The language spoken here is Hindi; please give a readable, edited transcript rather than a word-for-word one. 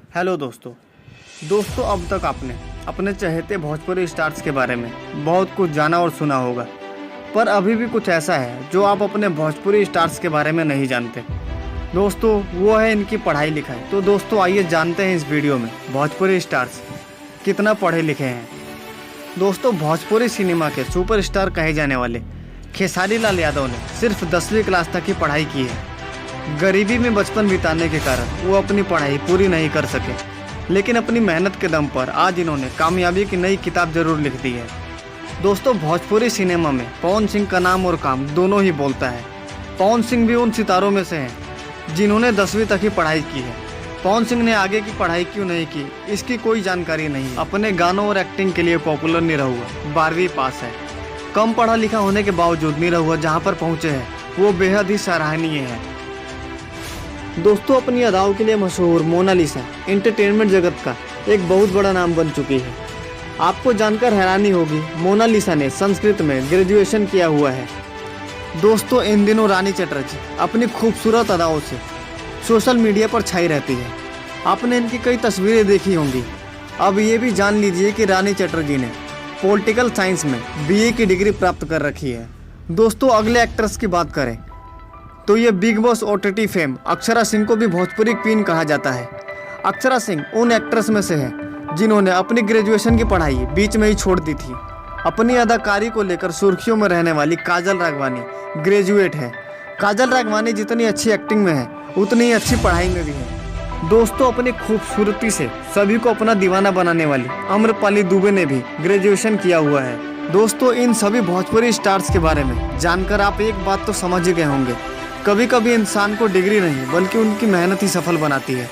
हेलो दोस्तों अब तक आपने अपने चहेते भोजपुरी स्टार्स के बारे में बहुत कुछ जाना और सुना होगा, पर अभी भी कुछ ऐसा है जो आप अपने भोजपुरी स्टार्स के बारे में नहीं जानते। दोस्तों वो है इनकी पढ़ाई लिखाई। तो दोस्तों आइए जानते हैं इस वीडियो में भोजपुरी स्टार्स कितना पढ़े लिखे हैं। दोस्तों भोजपुरी सिनेमा के सुपरस्टार कहे जाने वाले खेसारी लाल यादव ने सिर्फ 10वीं क्लास तक की पढ़ाई की है। गरीबी में बचपन बिताने के कारण वो अपनी पढ़ाई पूरी नहीं कर सके, लेकिन अपनी मेहनत के दम पर आज इन्होंने कामयाबी की नई किताब जरूर लिख दी है। दोस्तों भोजपुरी सिनेमा में पवन सिंह का नाम और काम दोनों ही बोलता है। पवन सिंह भी उन सितारों में से हैं जिन्होंने 10वीं तक ही पढ़ाई की है। पवन सिंह ने आगे की पढ़ाई क्यों नहीं की इसकी कोई जानकारी नहीं। अपने गानों और एक्टिंग के लिए पॉपुलर निरहुआ 12वीं पास है। कम पढ़ा लिखा होने के बावजूद निरहुआ जहाँ पर पहुँचे हैं वो बेहद ही सराहनीय है। दोस्तों अपनी अदाओं के लिए मशहूर मोनालिसा एंटरटेनमेंट जगत का एक बहुत बड़ा नाम बन चुकी है। आपको जानकर हैरानी होगी, मोनालिसा ने संस्कृत में ग्रेजुएशन किया हुआ है। दोस्तों इन दिनों रानी चटर्जी अपनी खूबसूरत अदाओं से सोशल मीडिया पर छाई रहती है। आपने इनकी कई तस्वीरें देखी होंगी। अब ये भी जान लीजिए कि रानी चटर्जी ने पॉलिटिकल साइंस में BA की डिग्री प्राप्त कर रखी है। दोस्तों अगले एक्ट्रेस की बात करें तो ये big boss OTT fame Akshara Singh को भी भोजपुरी क्वीन कहा जाता है। अक्षरा सिंह उन एक्ट्रेस में से है जिन्होंने अपनी ग्रेजुएशन की पढ़ाई बीच में ही छोड़ दी थी। अपनी अदाकारी को लेकर सुर्खियों में रहने वाली काजल राघवानी ग्रेजुएट है। काजल राघवानी जितनी अच्छी एक्टिंग में है उतनी ही अच्छी पढ़ाई में भी है। दोस्तों अपनी खूबसूरती से सभी को अपना दीवाना बनाने वाली आम्रपाली दुबे ने भी ग्रेजुएशन किया हुआ है। दोस्तों इन सभी भोजपुरी स्टार्स के बारे में जानकर आप एक बात तो समझ ही गए होंगे, कभी कभी इंसान को डिग्री नहीं बल्कि उनकी मेहनत ही सफल बनाती है।